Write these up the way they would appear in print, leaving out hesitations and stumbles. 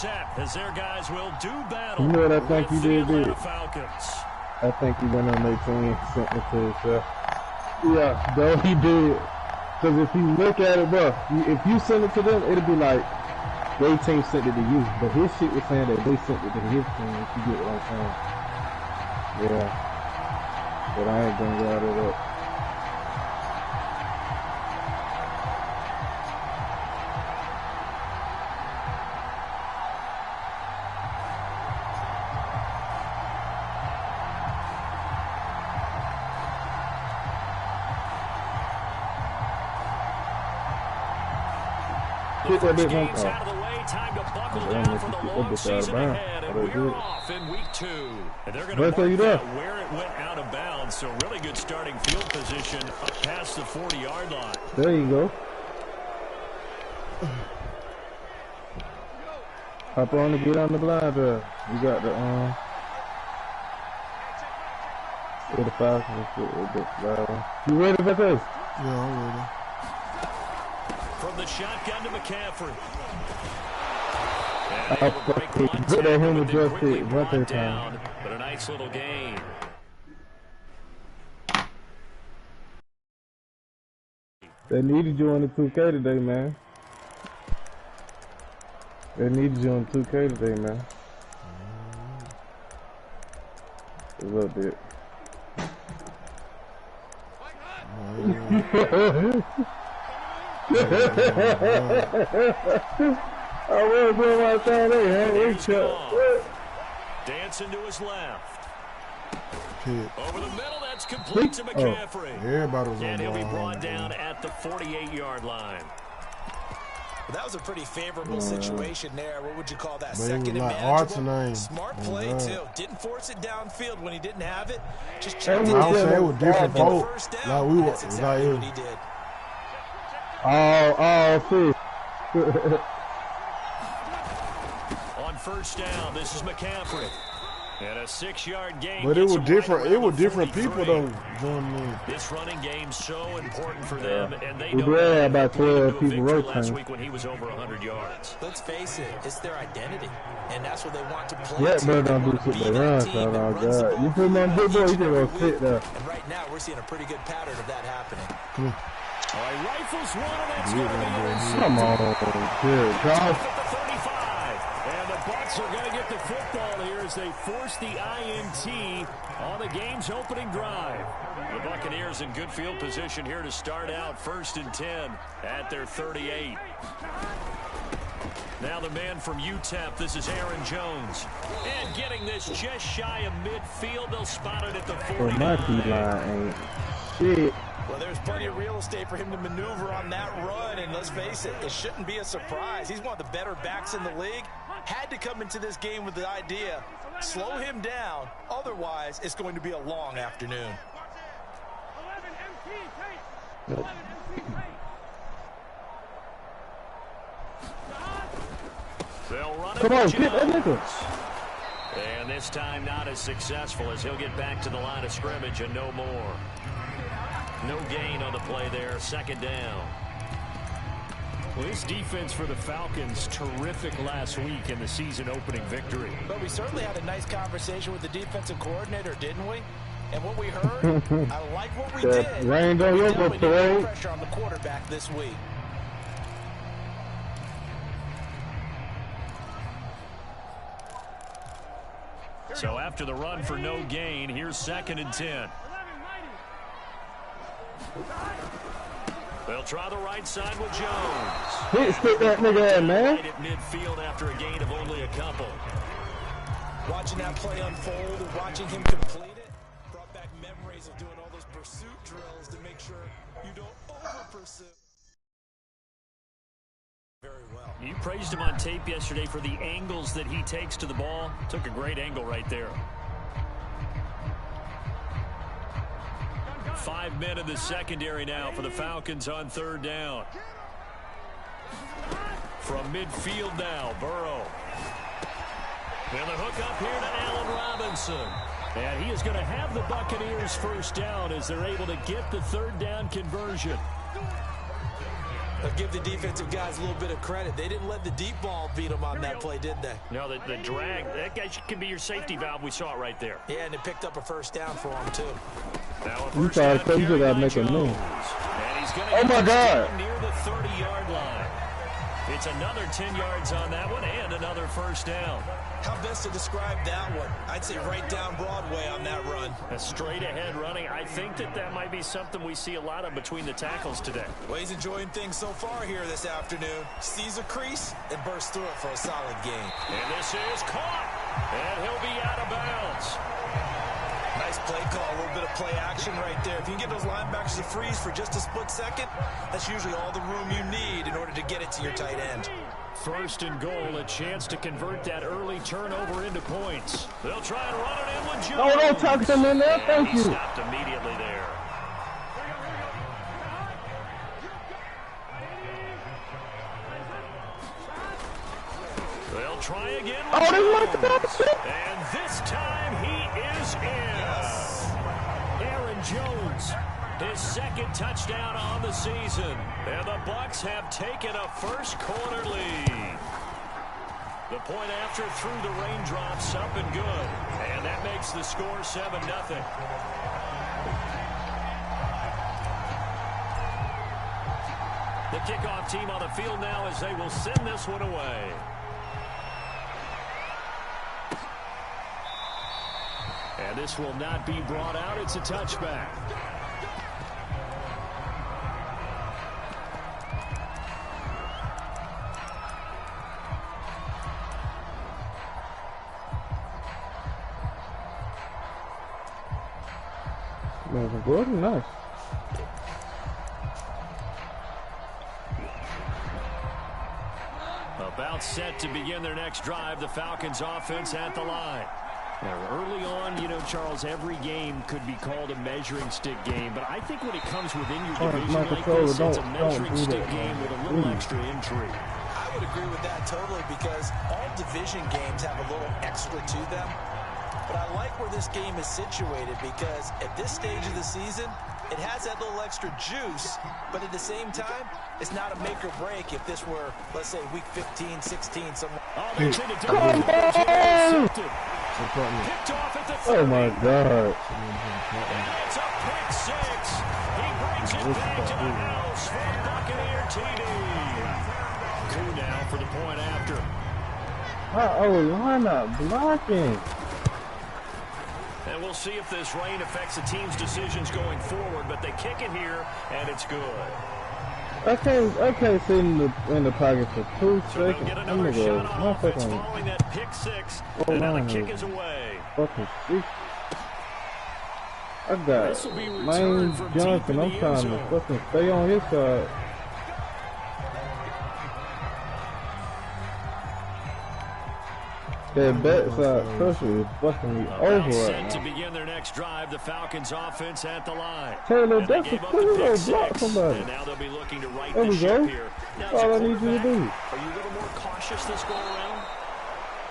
set as their guys will do battle. You know what I think he did? Falcons. I think he went on their team, sent it to himself. Yeah, though he did. Because if you look at it, bro, if you send it to them, it'll be like their team sent it to you. But his shit was saying that they sent it to his team, if you get what I'm saying. Yeah. But I ain't gonna gather it up. The first game's out of the way. Time to buckle down for the long season ahead. And we're off in week 2. And they're going to mark out where it went out of bounds. So really good starting field position up past the 40-yard line. There you go. Hop on and get on the blind drive. You got the Falcons. You ready for this? Yeah, I'm ready. From the shotgun to McCaffrey. Good at him adjusted one time. But a nice little game. They needed you on the 2K today, man. They needed you on 2K today, man. A little bit. I was doing my thing there. Dancing to his left. Hit. Over the middle, that's complete to McCaffrey. Everybody was on and he'll be brought down at the 48-yard line. Well, that was a pretty favorable situation there. What would you call that? But Second and manageable. Smart play, too. Didn't force it downfield when he didn't have it. Just I checked would say it was different folk. Like we were, that's exactly what he did. Oh, On first down, this is McCaffrey. And a 6-yard gain. But it was different. It was different people though joining in. This running game's so important for them, and they know about 12 people last week when he was over 100 yards. Let's face it, it's their identity, and that's what they want to play. Yeah, bro, don't do shit they run. Oh God, you put him on big boy, you just gonna sit there. And right now, we're seeing a pretty good pattern of that happening. All right, rifles one, and that's going to be come on, good God. Bucks are going to get the football here as they force the INT on the game's opening drive. The Buccaneers in good field position here to start out 1st and 10 at their 38. Now the man from UTEP, this is Aaron Jones. And getting this just shy of midfield, they'll spot it at the 49. Line ain't shit. Well, there's plenty of real estate for him to maneuver on that run, and let's face it, it shouldn't be a surprise. He's one of the better backs in the league. Had to come into this game with the idea, slow him down, otherwise it's going to be a long afternoon. They'll run it. Come on, get that nigga. And this time not as successful as he'll get back to the line of scrimmage and no more. No gain on the play there, 2nd down. Well, this defense for the Falcons, terrific last week in the season opening victory. But we certainly had a nice conversation with the defensive coordinator, didn't we? And what we heard, I like what we did. Rained on your parade. Pressure on the quarterback this week. So after the run for no gain, here's 2nd and 10. They'll try the right side with Jones. Stick that nigga in, man. Right at midfield after a gain of only a couple. Watching that play unfold and watching him complete it brought back memories of doing all those pursuit drills to make sure you don't over-pursue. Very well. You praised him on tape yesterday for the angles that he takes to the ball. Took a great angle right there. 5 men in the secondary now for the Falcons on 3rd down. From midfield now, Burrow. And the hook up here to Allen Robinson. And he is going to have the Buccaneers 1st down as they're able to get the 3rd down conversion. I'll give the defensive guys a little bit of credit. They didn't let the deep ball beat them on that play, did they? No, the drag, that guy can be your safety valve. We saw it right there. Yeah, and it picked up a first down for him, too. Now You try to you gotta make a move. Oh my God! Near the 30-yard line. It's another 10 yards on that one and another first down. How best to describe that one? I'd say right down Broadway on that run. A straight-ahead running. I think that might be something we see a lot of between the tackles today. Well, he's enjoying things so far here this afternoon. Sees a crease and bursts through it for a solid gain. And this is caught. And he'll be out of bounds. Nice play call, a little bit of play action right there. If you can get those linebackers to freeze for just a split second, that's usually all the room you need in order to get it to your tight end. First and goal, a chance to convert that early turnover into points. They'll try and run it in with Jones. Oh, don't tuck him in there. Thank you. Stopped immediately there. They'll try again. Oh, this is and this time he is in. Yes. Aaron Jones, his second touchdown on the season. And the Bucs have taken a first quarter lead. The point after through the raindrops up and good. And that makes the score 7-0. The kickoff team on the field now as they will send this one away. And this will not be brought out. It's a touchback. Good, nice. About set to begin their next drive. The Falcons offense at the line. Now, early on, you know, Charles, every game could be called a measuring stick game, but I think when it comes within your division like this, it's a measuring stick game with a little extra intrigue. I would agree with that totally because all division games have a little extra to them. But I like where this game is situated because at this stage of the season, it has that little extra juice, but at the same time, it's not a make or break if this were, let's say, week 15, 16, somewhere. Oh my God. It's a pick six. He brings it back to the house for Buccaneer TD. Two now for the point after. Oh, line up blocking. And we'll see if this rain affects the team's decisions going forward, but they kick it here, and it's good. I can't sit in the pocket for 2 So seconds. get another shot on offense following that pick six, and now the kick is away. Fucking shit. I got Lane Johnson. I'm trying to fucking stay on his side. That backside pressure is fucking me over right now. To begin their next drive, the Falcons offense at the line. Taylor, that's a cool little block somebody. And now they'll be looking to right There the we ship go. here. Now, That's all I need you to do. Are you a little more cautious this go around?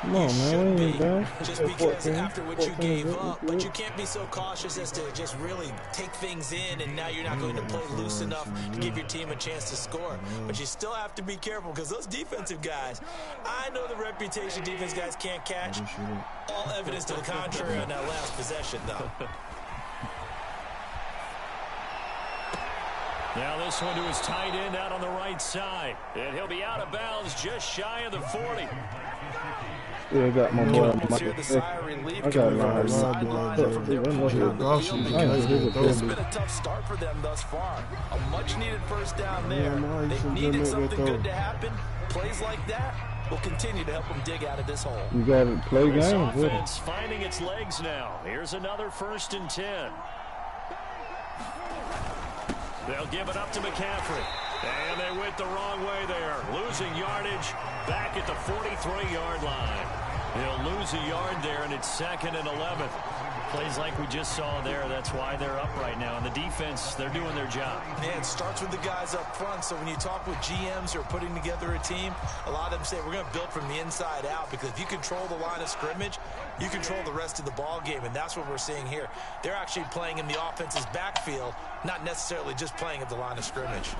Come on, man, we ain't done. Just because after what you gave up, but you can't be so cautious as to just really take things in, and now you're not going to play loose enough to give your team a chance to score. But you still have to be careful because those defensive guys, I know the reputation defense guys can't catch. All evidence to the contrary on that last possession, though. Now this one to his tight end out on the right side. And he'll be out of bounds just shy of the 40. Yeah, I got my boy. Hear the sigh of relief I got coming from my the sidelines from their It's been a tough start for them thus far. A much-needed first down there. They needed something good to happen. Plays like that will continue to help them dig out of this hole. You got to play This games with it. offense finding its legs now. Here's another 1st and 10. They'll give it up to McCaffrey. And they went the wrong way there. Losing yardage back at the 43-yard line. They'll lose a yard there, and it's 2nd and 11. Plays like we just saw there. That's why they're up right now. And the defense, they're doing their job. Man, it starts with the guys up front. So when you talk with GMs who are putting together a team, a lot of them say we're going to build from the inside out because if you control the line of scrimmage, you control the rest of the ball game, and that's what we're seeing here. They're actually playing in the offense's backfield, not necessarily just playing at the line of scrimmage.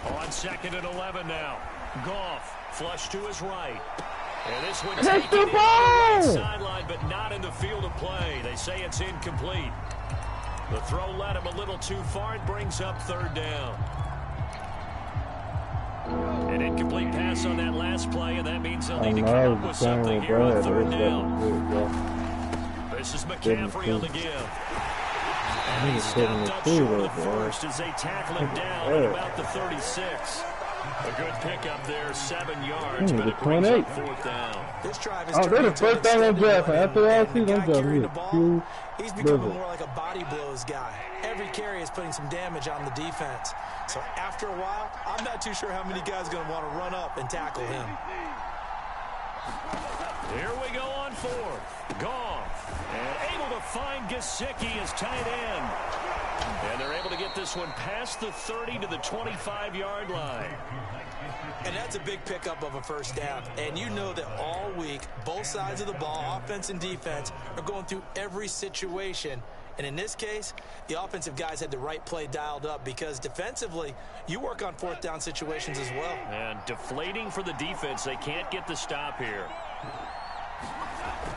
On 2nd and 11 now. Goff, flush to his right. And this one Catch taken the in ball! on the right sideline, but not in the field of play. They say it's incomplete. The throw led him a little too far. It brings up 3rd down. An incomplete pass on that last play, and that means they'll need to come up with something here on 3rd down. This is McCaffrey on the give. And he's stopped up short of the first as they tackle him down at about the 36. A good pickup there, 7 yards, but it brings up 4th down. This drive is they're the first time I'm drafting. After all season, I'm drafting. He's becoming more like a body blows guy. Every carry is putting some damage on the defense. So after a while, I'm not too sure how many guys are going to want to run up and tackle him. Here we go on 4th. Goff. And able to find Gesicki as tight end. And they're able to get this one past the 30 to the 25-yard line. And that's a big pickup of a 1st down. And you know that all week, both sides of the ball, offense and defense, are going through every situation. And in this case, the offensive guys had the right play dialed up because defensively, you work on 4th down situations as well. And deflating for the defense. They can't get the stop here.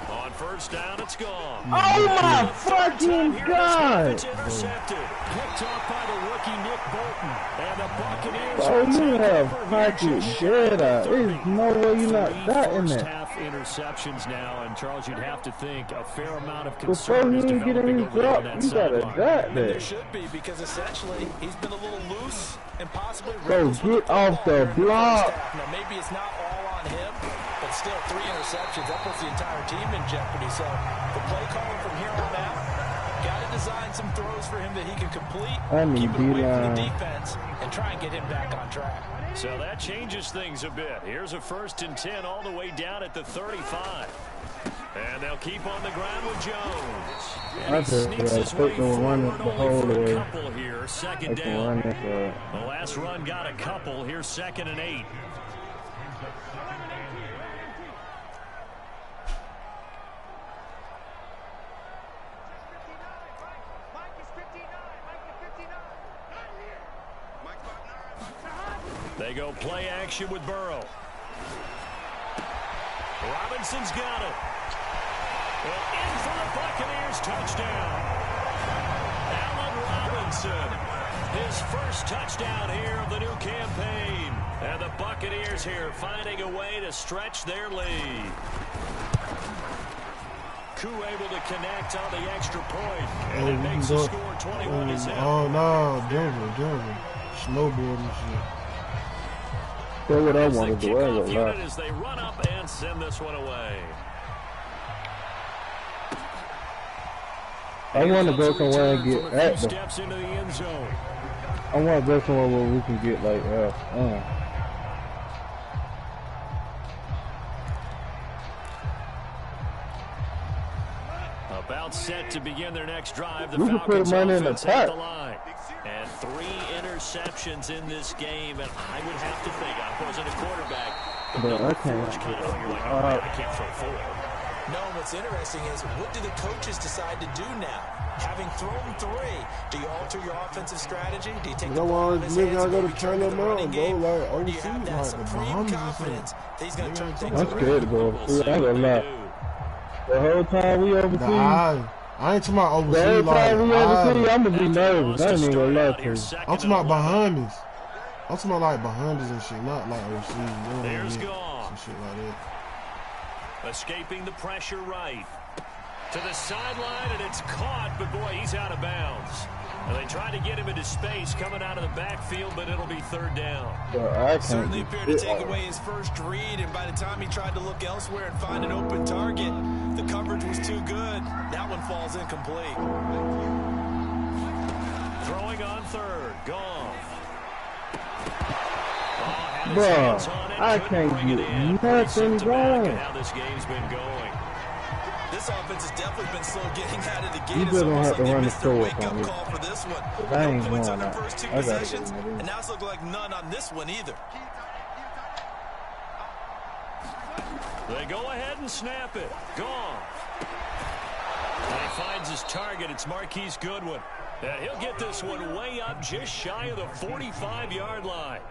On 1st down, it's gone. Oh my fucking God! It's intercepted. Picked off by the rookie Nick Bolton. And the Buccaneers. Oh, you have pocket data. There's no way you're not that in there. Half interceptions now, and Charles, you'd have to think a fair amount of Before concern you is even get developing any over there on drop, that you got a sideline. dot there. There should be, because essentially he's been a little loose and possibly Bro, get off the block. Now maybe it's not all on him, but still 3 interceptions. That puts the entire team in jeopardy. So the play calling from here on out, got to design some throws for him that he can complete, keep it away from the defense, and try and get him back on track. So that changes things a bit. Here's a 1st and 10 all the way down at the 35. And they'll keep on the ground with Jones. And he sneaks his way forward only for a couple here. 2nd down. The last run got a couple. Here's 2nd and 8. They go play action with Burrow. Robinson's got it. And in for the Buccaneers, touchdown. Allen Robinson, his 1st touchdown here of the new campaign. And the Buccaneers here finding a way to stretch their lead. Koo able to connect on the extra point. And it makes the score 21-7. Oh, no, Denver. Snowboarding shit. That's what I want to do. As they run up and send this one away. I want to go somewhere and get at them. Steps into the end zone. I want to go somewhere where we can get like About set to begin their next drive. The we can put Falcons money in the offense at pot. the line. And 3 interceptions in this game, and I would have to think I wasn't a quarterback. But I can't. You're like, oh, man, I can't throw 4. No, what's interesting is what do the coaches decide to do now? Having thrown 3, do you alter your offensive strategy? Do you take the ball in his hands and maybe turn to the running game? Or do you have that supreme confidence that he's going to turn things around? I'm scared to go overseas. I ain't gonna lie. The whole time we overseas. I ain't talking about overseas. The whole time we overseas, I'm gonna be After nervous. I ain't even gonna lie to you. I'm talking about behind us. I'm talking about like behind us and shit, not like overseas. You know what I There's mean? Goff. Some shit like that. Escaping the pressure right. To the sideline, and it's caught, but boy, he's out of bounds. And they try to get him into space coming out of the backfield, but it'll be 3rd down. Certainly appeared to take away his first read, and by the time he tried to look elsewhere and find an open target, the coverage was too good. That one falls incomplete. Throwing on 3rd, Goff. Bro, I can't get nothing going. How this game's been going. This offense has definitely been slow getting out of the gate. You just gonna have to run the show up wake-up on me. call for this one. I ain't No points going on their out. first 2 I gotta get possessions, rid of it. and now it's looking like none on this one either. They go ahead and snap it. Goff. And he finds his target. It's Marquise Goodwin. And he'll get this one way up just shy of the 45-yard line.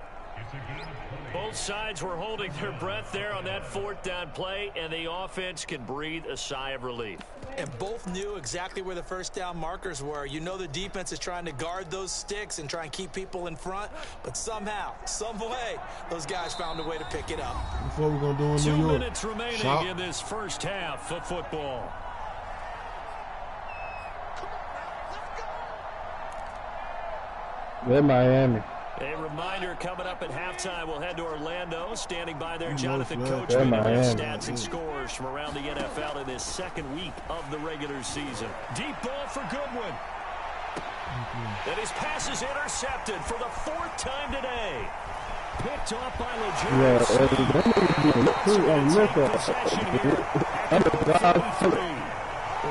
Both sides were holding their breath there on that 4th down play, and the offense can breathe a sigh of relief. And both knew exactly where the first down markers were. You know the defense is trying to guard those sticks and try and keep people in front, but somehow, some way, those guys found a way to pick it up. Before we're going to do in New York. 2 minutes remaining in this first half of football. They're Miami. A reminder coming up at halftime, we'll head to Orlando. Standing by there, Jonathan Coach. Coachman, stats and scores from around the NFL in this second week of the regular season. Deep ball for Goodwin. And his pass is intercepted for the 4th time today. Picked off by Legere.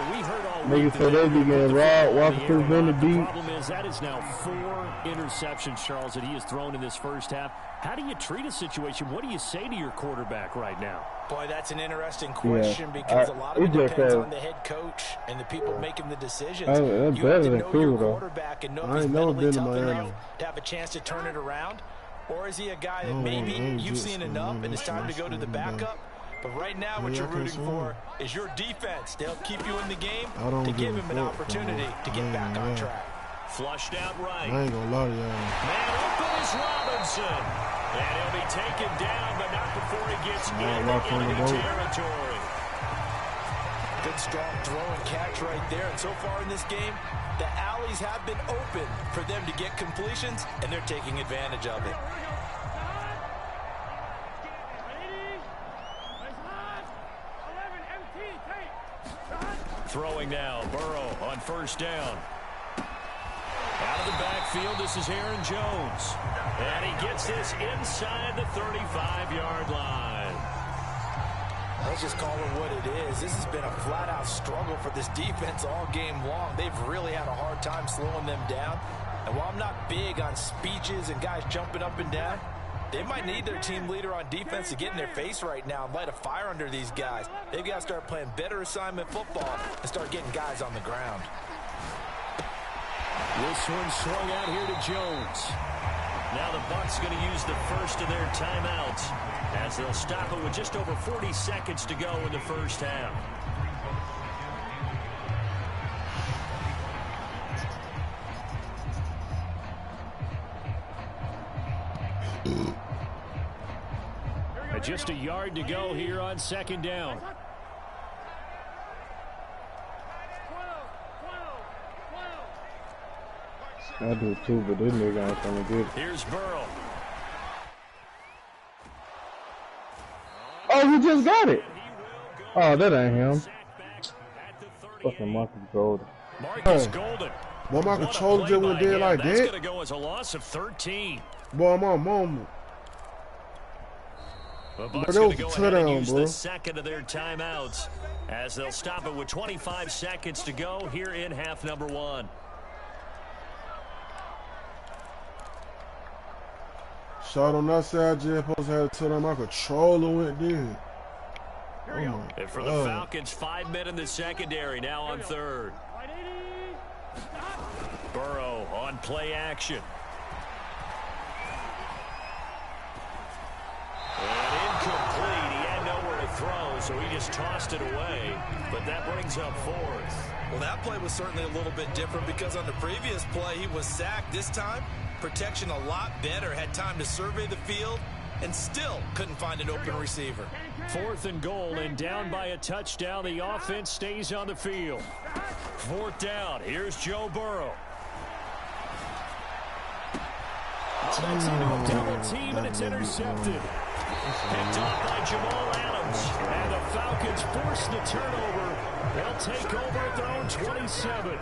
We heard all niggas say they be getting raw, walking through the beat. The problem is that is now 4 interceptions, Charles, that he has thrown in this first half. How do you treat a situation? What do you say to your quarterback right now? Boy, that's an interesting question because a lot of it depends on the head coach and the people making the decisions. You have to know your quarterback and know if he's mentally tough enough to have a chance to turn it around. Or is he a guy that maybe you've seen enough and it's time to go to the backup? But right now what you're rooting for is your defense to help keep you in the game, to give him an opportunity to get back on track. Flushed out right. I ain't gonna lie to y'all. Man open is Robinson. And he'll be taken down, but not before he gets into territory. Good strong throw and catch right there. And so far in this game, the alleys have been open for them to get completions, and they're taking advantage of it. Throwing now, Burrow on first down. Out of the backfield, this is Aaron Jones. And he gets this inside the 35-yard line. Let's just call it what it is. This has been a flat-out struggle for this defense all game long. They've really had a hard time slowing them down. And while I'm not big on speeches and guys jumping up and down, they might need their team leader on defense to get in their face right now and light a fire under these guys. They've got to start playing better assignment football and start getting guys on the ground. This one swung out here to Jones. Now the Bucs going to use the first of their timeouts as they'll stop it with just over 40 seconds to go in the first half. Just a yard to go here on second down. I do too, but this nigga ain't gonna get it. Here's Burrow. Oh, he just got it. Oh, that ain't him. Fucking Marcus Golden. Marcus Golden. Boy, my controller just went dead like that. That's going to go as a loss of 13. Boy, I'm on moment. The Bucs going to go ahead and use the second of their timeouts as they'll stop it with 25 seconds to go here in half number 1. Shot on that side, just supposed to have to tell my controller went dead. Oh and for the Falcons, 5 men in the secondary, now on third. Burrow on play action. And incomplete. He had nowhere to throw, so he just tossed it away. But that brings up fourth. Well, that play was certainly a little bit different because on the previous play, he was sacked. This time, protection a lot better. Had time to survey the field and still couldn't find an open receiver. 4th and goal, and down by a touchdown. The offense stays on the field. 4th down. Here's Joe Burrow. That's a double team, and it's intercepted. Picked off by Jamal Adams. And the Falcons force the turnover. They'll take over at their own 27.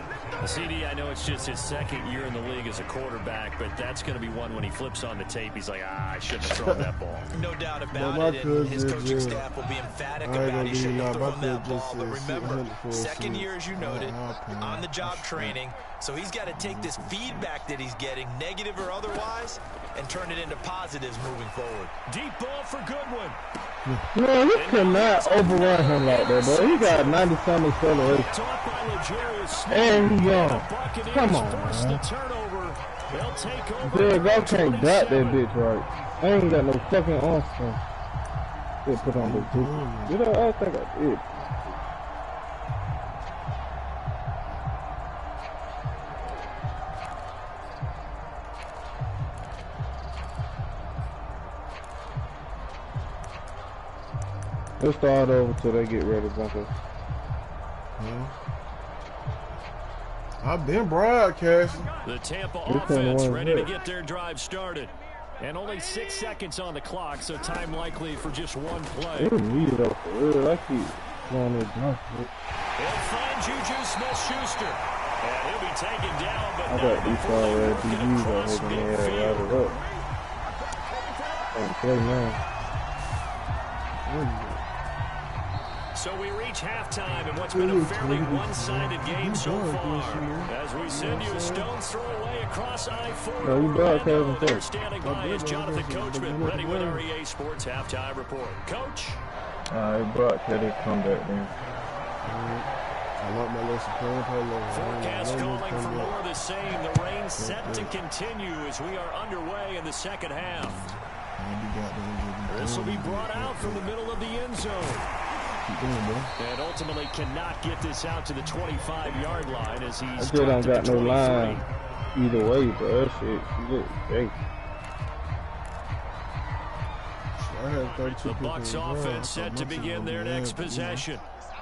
CD, I know it's just his second year in the league as a quarterback, but that's going to be one when he flips on the tape. He's like, I shouldn't have thrown that ball. No doubt about it, and his coaching staff will be emphatic about he shouldn't have thrown that ball. But remember, second year, as you noted, on-the-job training, so he's got to take this feedback that he's getting, negative or otherwise, and turn it into positives moving forward. Deep ball for Goodwin. Man, he cannot overrun him like that, bro. He got 90-something acceleration. Taught by And he gone. Come on, man. Derek Goff can't dot that bitch right. I ain't got no fucking arm strength. They put on the two. Did I think I did. Let's start over till they get ready, Bunker. I've been broadcasting. The Tampa offense ready to get their drive started. And only 6 seconds on the clock, so time likely for just one play. They need it up for real. I keep going to jump. He'll find Juju Smith-Schuster. And he'll be taken down, but I got these already DBs on him and right it up. Can't play now. So we reach halftime in what's been a fairly one-sided game so far. As we send you a stone's throw away across I-4. They're standing by as Jonathan Coachman ready with our EA Sports halftime report. Coach? Brock Teddy come back then. I want my little Supreme Polo. Forecast calling for more of the same. The rain set to continue as we are underway in the second half. This will be brought out from the middle of the end zone. And ultimately cannot get this out to the 25-yard line as he's I still don't got no line either way, bro. That shit, hey. The Bucs offense set to begin their next possession.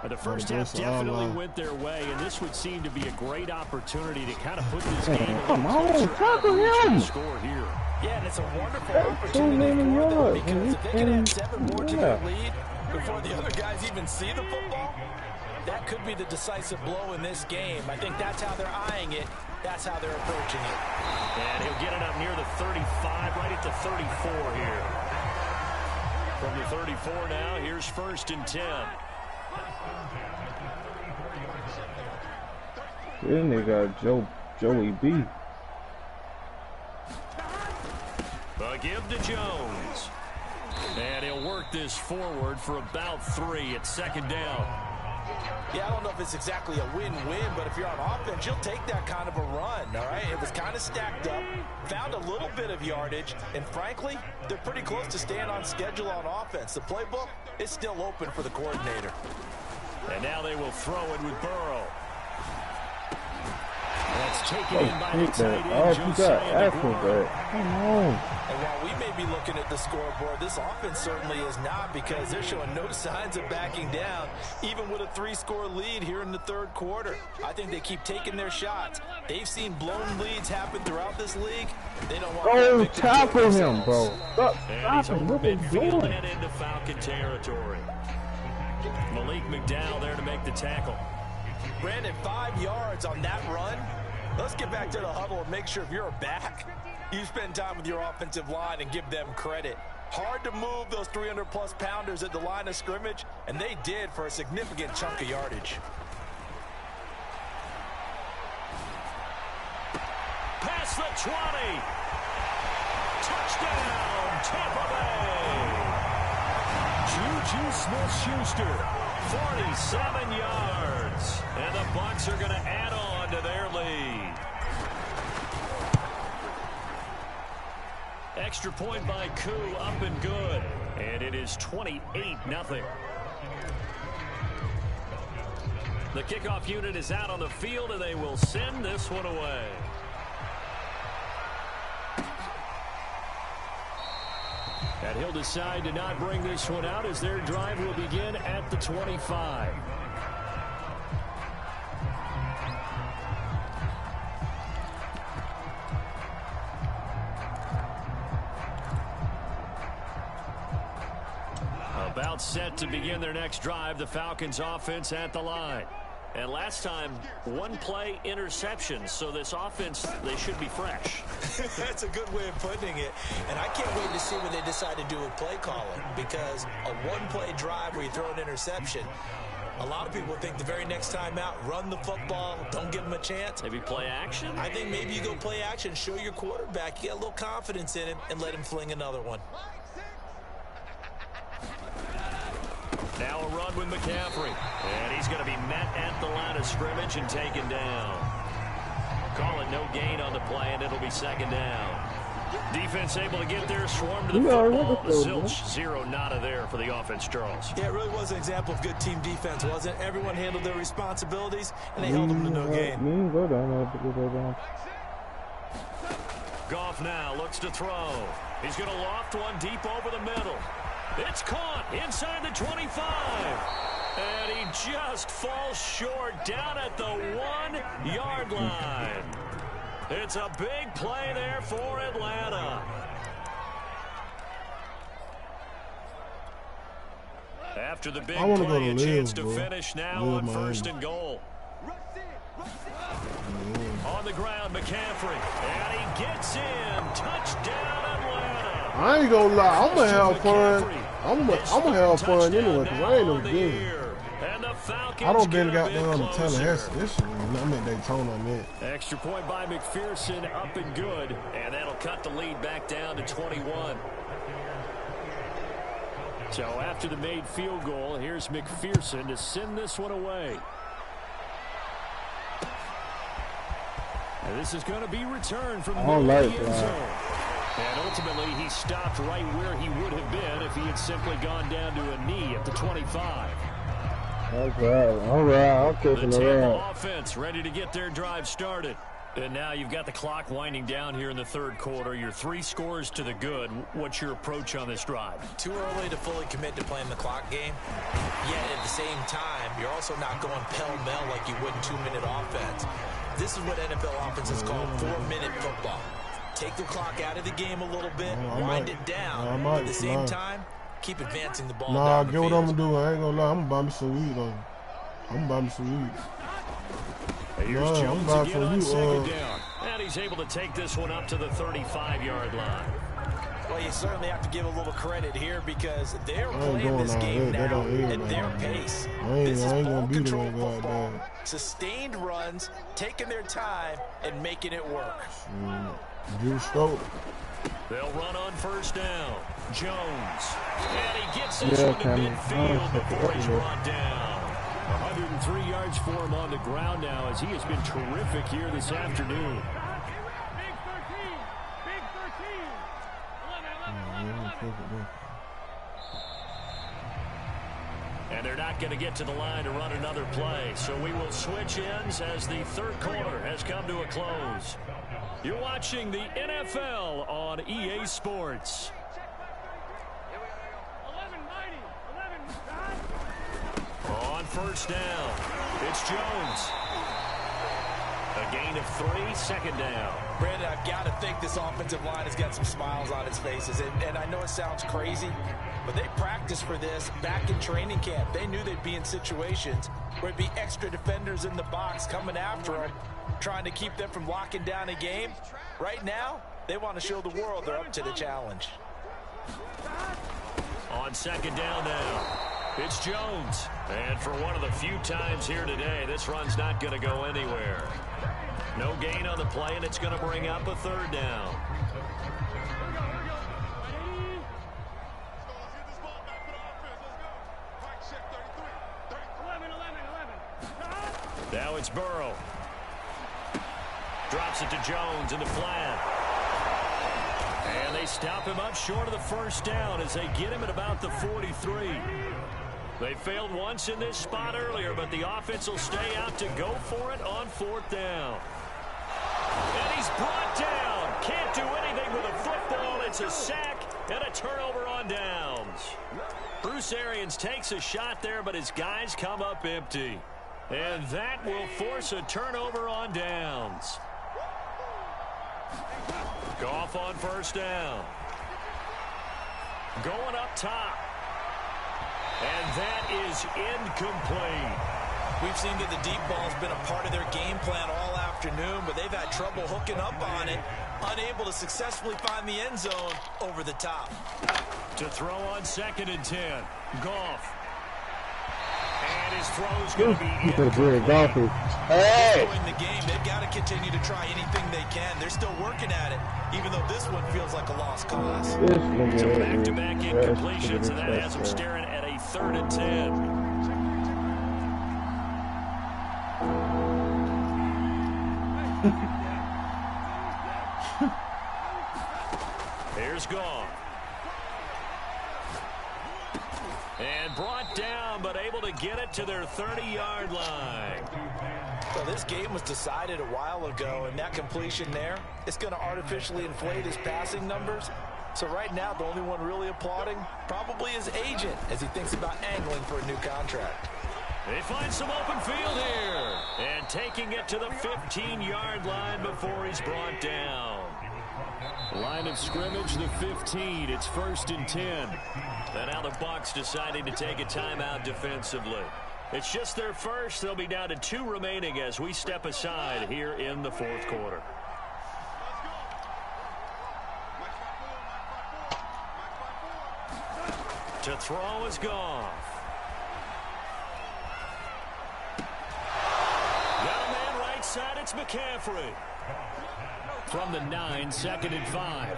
The first half definitely went their way, and this would seem to be a great opportunity to kind of put this game on, tackle him. Score here. Yeah, and it's a wonderful opportunity for them because if they can add 7 more to their lead before the other guys even see the football, that could be the decisive blow in this game. I think that's how they're eyeing it. That's how they're approaching it. And he'll get it up near the 35, right at the 34 here. From the 34 now, here's 1st and 10. Then they got Joey B. But give to Jones. And he'll work this forward for about 3 at 2nd down. Yeah, I don't know if it's exactly a win-win, but if you're on offense, you'll take that kind of a run, all right? It was kind of stacked up, found a little bit of yardage, and frankly, they're pretty close to staying on schedule on offense. The playbook is still open for the coordinator. And now they will throw it with Burrow. That's taken in by the tight end, Josiah McGuire. Come on. And while we may be looking at the scoreboard, this offense certainly is not, because they're showing no signs of backing down, even with a 3-score lead here in the 3rd quarter. I think they keep taking their shots. They've seen blown leads happen throughout this league. They don't want to tackle him, bro. And he's over midfield and into Falcon territory. Malik McDowell there to make the tackle. Brandon, 5 yards on that run. Let's get back to the huddle and make sure if you're a back, you spend time with your offensive line and give them credit. Hard to move those 300-plus pounders at the line of scrimmage, and they did for a significant chunk of yardage. Past the 20. Touchdown, Tampa Bay. Juju Smith-Schuster, 47 yards. And the Bucs are going to add on to their lead. Extra point by Koo, up and good. And it is 28-0. The kickoff unit is out on the field, and they will send this one away. And he'll decide to not bring this one out as their drive will begin at the 25. About set to begin their next drive, the Falcons offense at the line. And last time, 1-play interception, so this offense, they should be fresh. That's a good way of putting it. And I can't wait to see what they decide to do with play calling, because a 1-play drive where you throw an interception, a lot of people think the very next time out, run the football, don't give them a chance. Maybe play action? I think maybe you go play action, show your quarterback, you get a little confidence in him, and let him fling another one. Now a run with McCaffrey. And he's going to be met at the line of scrimmage and taken down. Call it no gain on the play, and it'll be second down. Defense able to get there, swarm to the football. Zilch, zero nada there for the offense, Charles. Yeah, it really was an example of good team defense, wasn't it? Everyone handled their responsibilities, and they held them to no gain. Goff now looks to throw. He's going to loft one deep over the middle. It's caught inside the 25. And he just falls short down at the 1-yard line. It's a big play there for Atlanta. After the big play, a chance to finish now on first and goal. On the ground, McCaffrey. And he gets in. Touchdown, Atlanta. I ain't gonna lie. I'm gonna have fun. I'm gonna have fun anyway, because I ain't no good. I don't been got down to Tallahassee this year. I meant Daytona, I meant. Extra point by McPherson, up and good. And that'll cut the lead back down to 21. So after the made field goal, here's McPherson to send this one away. And this is going to be returned from the middle of the end zone. And ultimately, he stopped right where he would have been if he had simply gone down to a knee at the 25. All right, okay. The Tampa offense ready to get their drive started. And now you've got the clock winding down here in the third quarter. Your 3 scores to the good. What's your approach on this drive? Too early to fully commit to playing the clock game. Yet at the same time, you're also not going pell-mell like you would in 2-minute offense. This is what NFL offenses call 4-minute football. Take the clock out of the game a little bit, wind it down. At the same time, keep advancing the ball down the get what field. I'm going to do. I ain't going to lie. I'm going to buy me some weed, though. I'm going to buy me some weed. Here's Jones again on second down. And he's able to take this one up to the 35-yard line. Well, you certainly have to give a little credit here because they're playing this game now at their pace. This is ball control football, sustained runs, taking their time, and making it work. They'll run on first down. Jones. And he gets this one to midfield before he's brought down. 103 yards for him on the ground now as he has been terrific here this afternoon. And they're not going to get to the line to run another play. So we will switch ends as the third quarter has come to a close. You're watching the NFL on EA Sports. On first down, it's Jones. A gain of 3, second down. Brandon, I've got to think this offensive line has got some smiles on its faces. And I know it sounds crazy, but they practiced for this back in training camp. They knew they'd be in situations where it'd be extra defenders in the box coming after them, trying to keep them from locking down a game. Right now, they want to show the world they're up to the challenge. On second down now, it's Jones. And for one of the few times here today, this run's not going to go anywhere. No gain on the play, and it's going to bring up a third down. Now it's Burrow. Drops it to Jones in the flat. And they stop him up short of the first down as they get him at about the 43. They failed once in this spot earlier, but the offense will stay out to go for it on fourth down. And he's brought down. Can't do anything with a football. It's a sack and a turnover on downs. Bruce Arians takes a shot there, but his guys come up empty. And that will force a turnover on downs. Goff on first down. Going up top. And that is incomplete. We've seen that the deep ball's been a part of their game plan all afternoon, but they've had trouble hooking up on it, unable to successfully find the end zone over the top. To throw on 2nd and 10. Goff. And his throw's going to be incomplete. Hey! In the game, they've got to continue to try anything they can. They're still working at it, even though this one feels like a lost cause. So back-to-back incompletions, and that has them staring at a 3rd and 10. Here's Goff. And brought down, but able to get it to their 30-yard line. So this game was decided a while ago, and that completion there, it's going to artificially inflate his passing numbers. So right now, the only one really applauding probably his agent as he thinks about angling for a new contract. They find some open field here. And taking it to the 15-yard line before he's brought down. Line of scrimmage, the 15. It's 1st and 10. And now the Bucs deciding to take a timeout defensively. It's just their first. They'll be down to 2 remaining as we step aside here in the 4th quarter. To throw is Goff. Got a man right side. It's McCaffrey. From the 9, 2nd and 5.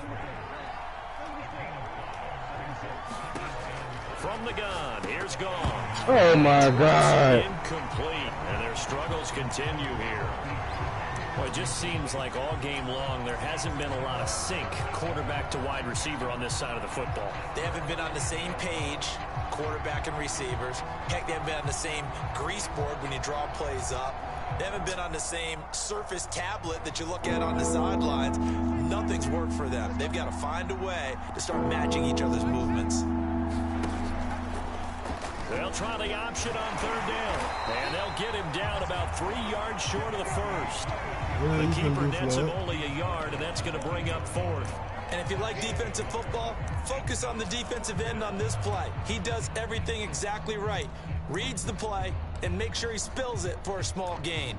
From the gun, here's Goff. Oh my God. Incomplete, and their struggles continue here. Well, it just seems like all game long there hasn't been a lot of sync quarterback to wide receiver on this side of the football. They haven't been on the same page, quarterback and receivers. Heck, they haven't been on the same grease board when you draw plays up. They haven't been on the same Surface tablet that you look at on the sidelines. Nothing's worked for them. They've got to find a way to start matching each other's movements. They'll try the option on 3rd down, and they'll get him down about 3 yards short of the 1st. The keeper nets him only a yard, and that's going to bring up 4th. And if you like defensive football, focus on the defensive end on this play. He does everything exactly right. Reads the play and make sure he spills it for a small gain.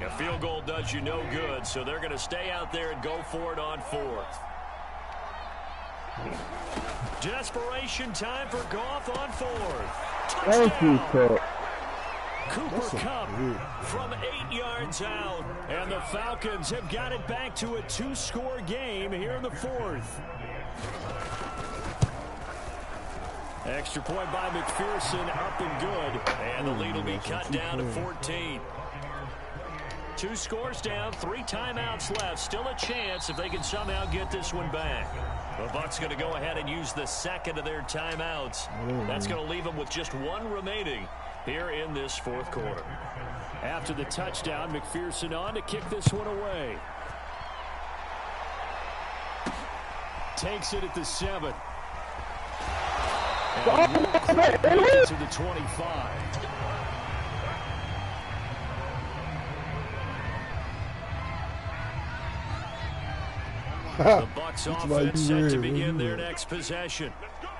A field goal does you no good, so they're going to stay out there and go for it on 4th. Desperation time for Goff on 4th. Thank you, Cook. Cooper Kupp from 8 yards out, and the Falcons have got it back to a 2-score game here in the 4th. Extra point by McPherson, up and good, and the lead will be cut down to 14. 2 scores down, 3 timeouts left. Still a chance if they can somehow get this one back. The Bucs going to go ahead and use the 2nd of their timeouts. That's going to leave them with just 1 remaining here in this 4th quarter. After the touchdown, McPherson on to kick this one away. Takes it at the 7. And will it to the 25. The Bucs offense set to begin their next possession.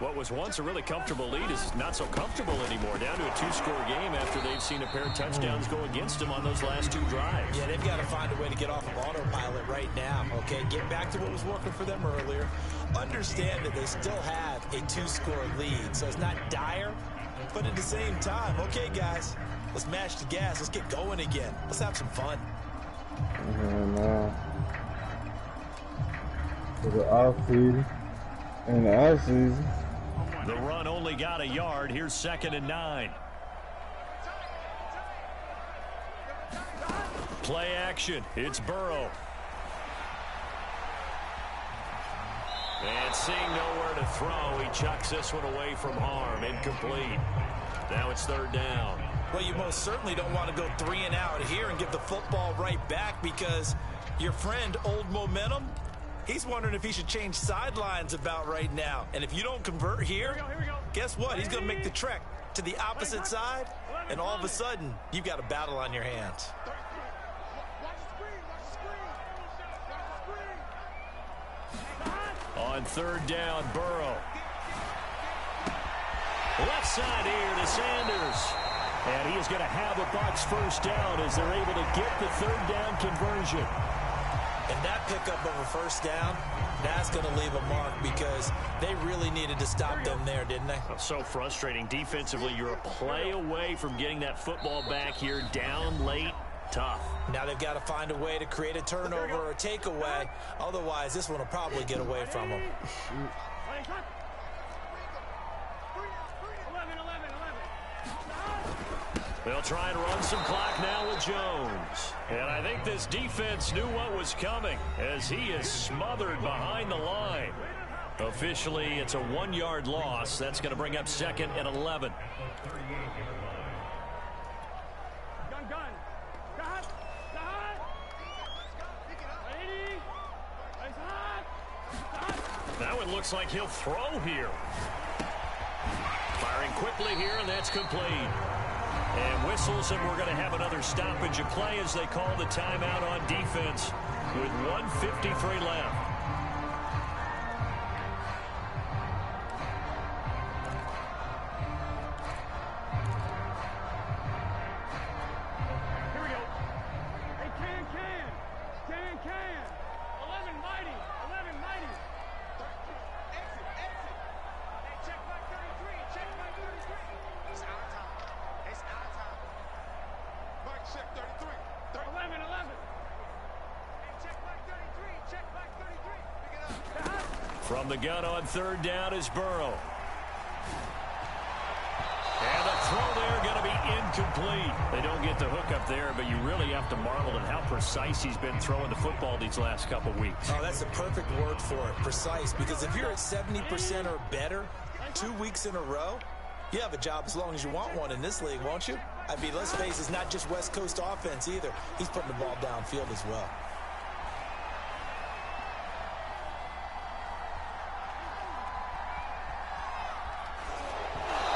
What was once a really comfortable lead is not so comfortable anymore. Down to a 2-score game after they've seen a pair of touchdowns go against them on those last 2 drives. Yeah, they've got to find a way to get off of autopilot right now, okay? Get back to what was working for them earlier. Understand that they still have a 2-score lead, so it's not dire, but at the same time, okay, guys, let's mash the gas. Let's get going again. Let's have some fun. For the offseason and the offseason. The run only got a yard. Here's 2nd and 9. Play action. It's Burrow. And seeing nowhere to throw, he chucks this one away from harm. Incomplete. Now it's 3rd down. Well, you most certainly don't want to go 3 and out here and give the football right back because your friend, Old Momentum, he's wondering if he should change sidelines about right now. And if you don't convert here, guess what? He's going to make the trek to the opposite side, and all of a sudden, you've got a battle on your hands. On 3rd down, Burrow. Left side here to Sanders. And he is going to have a Bucs 1st down as they're able to get the 3rd down conversion. And that pickup of a 1st down, that's going to leave a mark because they really needed to stop them there, didn't they? So frustrating. Defensively, you're a play away from getting that football back here down late. Tough. Now they've got to find a way to create a turnover or a takeaway. Otherwise, this one will probably get away from them. They'll try and run some clock now with Jones. And I think this defense knew what was coming as he is smothered behind the line. Officially, it's a 1-yard loss. That's going to bring up 2nd and 11. Now it looks like he'll throw here. Firing quickly here, and that's complete. And whistles, and we're going to have another stoppage of play as they call the timeout on defense with 1:53 left. Here we go. Hey, can. 11 mighty. 11 mighty. Exit. Hey, check my 33. Check my 33. It's out of time. It's out of time. Mike, check 33. 11. Hey, check my 33. Check my 33. Pick it up. From the gun on 3rd down is Burrow. And the throw there going to be incomplete. They don't get the hook up there, but you really have to marvel at how precise he's been throwing the football these last couple weeks. Oh, that's the perfect word for it, precise, because if you're at 70% or better 2 weeks in a row, you have a job as long as you want one in this league, won't you? I mean, let's face it, it's not just West Coast offense either. He's putting the ball downfield as well.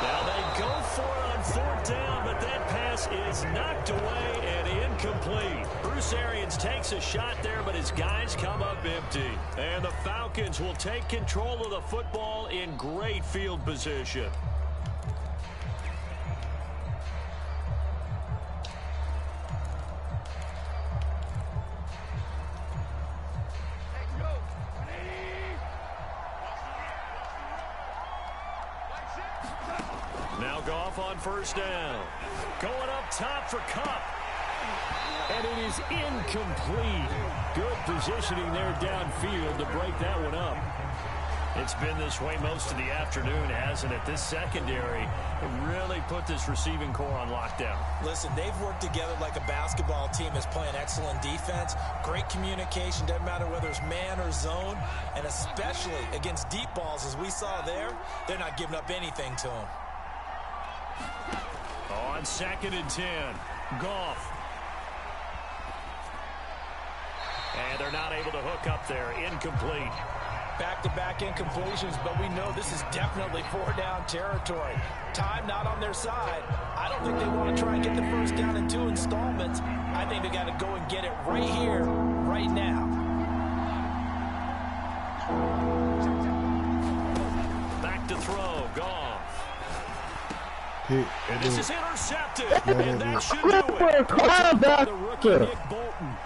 Now they go for it on 4th down, but that pass is knocked away and incomplete. Bruce Arians takes a shot there, but his guys come up empty. And the Falcons will take control of the football in great field position. Now Goff on 1st down. Going up top for Kupp. And it is incomplete. Good positioning there downfield to break that one up. It's been this way most of the afternoon, hasn't it? This secondary really put this receiving core on lockdown. Listen, they've worked together like a basketball team that's playing excellent defense. Great communication, doesn't matter whether it's man or zone. And especially against deep balls, as we saw there, they're not giving up anything to them. On 2nd and 10, Goff. And they're not able to hook up there. Incomplete. Back-to-back incompletions, but we know this is definitely 4-down territory. Time not on their side. I don't think they want to try and get the 1st down in 2 installments. I think they got to go and get it right here, right now. Back to throw, Goff. And this is intercepted. And that should do it. The rookie Nick Bolton.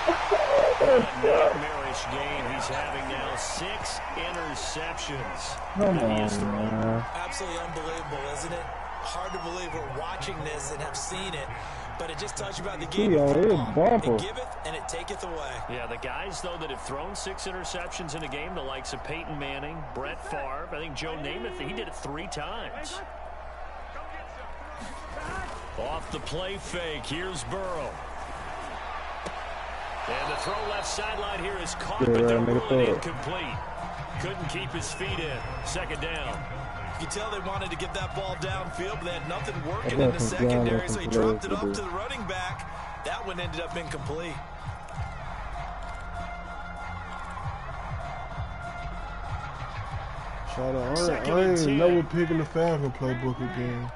A nightmarish game he's having now. 6 interceptions that he has thrown. Absolutely unbelievable, isn't it? Hard to believe we're watching this and have seen it, but it just tells you about the game of football. It giveth and it taketh away. Yeah, the guys, though, that have thrown 6 interceptions in a game, the likes of Peyton Manning, Brett Favre, I think Joe Namath, he did it 3 times. Off the play fake, here's Burrow. And the throw left sideline here is caught, but they're ruling incomplete. Couldn't keep his feet in. 2nd down. You can tell they wanted to get that ball downfield, but they had nothing working in the secondary, so he dropped it off to the running back. That one ended up incomplete. Shout out. I ain't never picking the Falcon playbook again.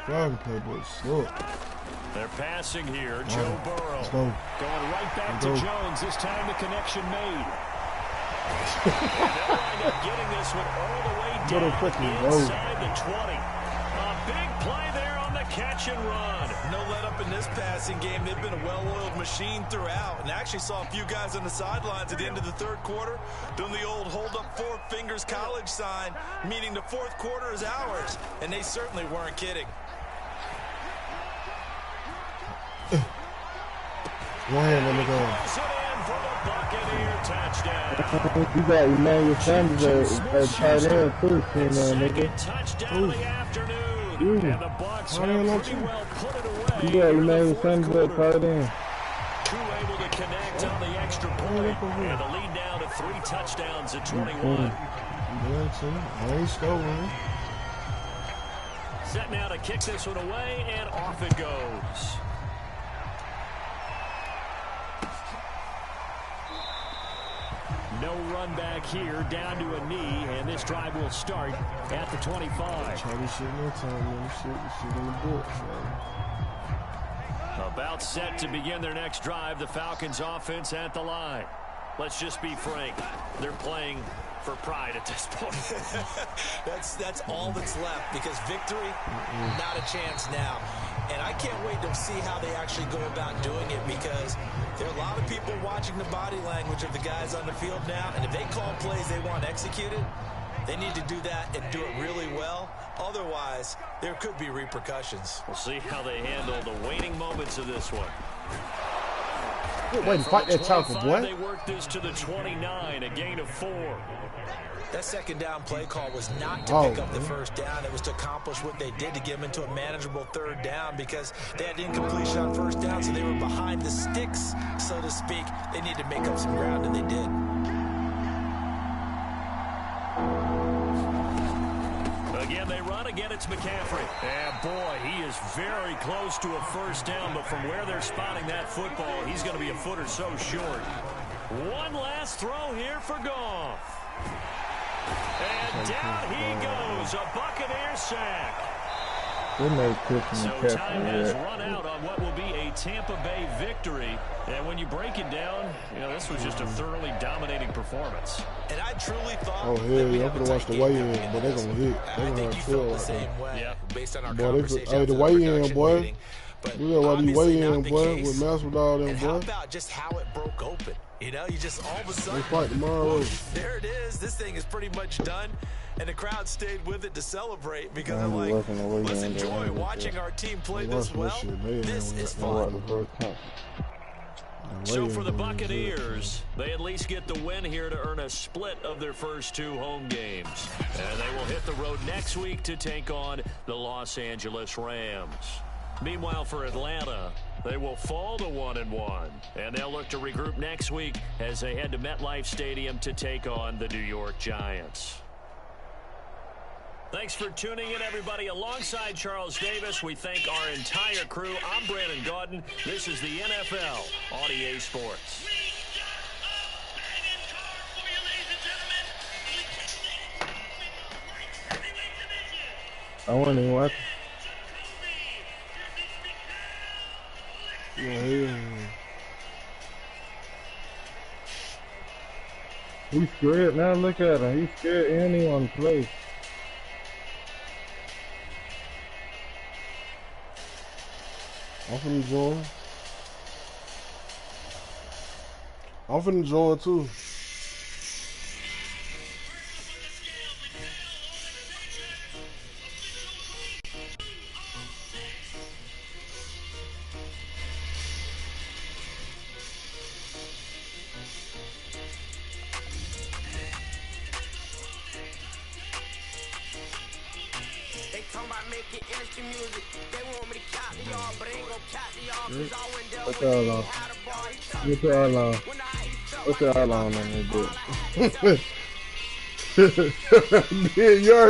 Falcon playbook sucks. They're passing here. Joe Burrow going right back to Jones. This time the connection made. And they'll wind up getting this one all the way down inside the 20. A big play there on the catch and run. No let up in this passing game. They've been a well-oiled machine throughout, and actually saw a few guys on the sidelines at the end of the 3rd quarter doing the old hold up 4 fingers college sign, meaning the 4th quarter is ours, and they certainly weren't kidding. Go ahead, let me go. for the Buccaneer touchdown. You got Emmanuel Sanders at tight end too, Second touchdown of the afternoon. And the Bucs have pretty well put it away. You got Emmanuel Sanders at tight end. Two able to connect on the extra point. And the lead down to 3 touchdowns at 21. I ain't scoring. Set now to kick this one away, and off it goes. No run back here, down to a knee, and this drive will start at the 25. Try this shit no time, man. Shit in the books, man. About set to begin their next drive, the Falcons offense at the line. Let's just be frank, they're playing for pride at this point. that's all that's left, because victory, not a chance now. And I can't wait to see how they actually go about doing it, because there are a lot of people watching the body language of the guys on the field now, and if they call plays they want executed, they need to do that and do it really well. Otherwise, there could be repercussions. We'll see how they handle the waning moments of this one. Wait, fight that tackle, boy. They work this to the 29, a gain of 4. That second down play call was not to pick up the first down. It was to accomplish what they did, to get them into a manageable third down, because they had incompletion on first down, so they were behind the sticks, so to speak. They need to make up some ground, and they did. Again, they run. Again, it's McCaffrey. And, boy, he is very close to a first down, but from where they're spotting that football, he's going to be a foot or so short. One last throw here for Goff. And down he goes, a Buccaneer sack. So time has run out on what will be a Tampa Bay victory. And when you break it down, you know, this was just a thoroughly dominating performance. And I truly thought, oh, hell yeah, I'm going to watch the weigh-in, but they're going to hit. They're going to feel the same way, based on our conversation. Hey, the weigh-in, boy. We got why these weigh-in, boy, with Masvidal and boy. How about just how it broke open? You know, you just all of a sudden, they fight tomorrow. There it is. This thing is pretty much done. And the crowd stayed with it to celebrate, because I'm like, let's enjoy watching our team play this well. This is fun. So for the Buccaneers, they at least get the win here to earn a split of their first 2 home games. And they will hit the road next week to take on the Los Angeles Rams. Meanwhile, for Atlanta, they will fall to 1-1, and they'll look to regroup next week as they head to MetLife Stadium to take on the New York Giants. Thanks for tuning in, everybody. Alongside Charles Davis, we thank our entire crew. I'm Brandon Gaudin. This is the NFL on EA Sports. I want to watch. Yeah. He's scared now. Look at him. He's scared and he want to play. I'm finna join. I'm finna join too. What's y'all on that bit? Yeah,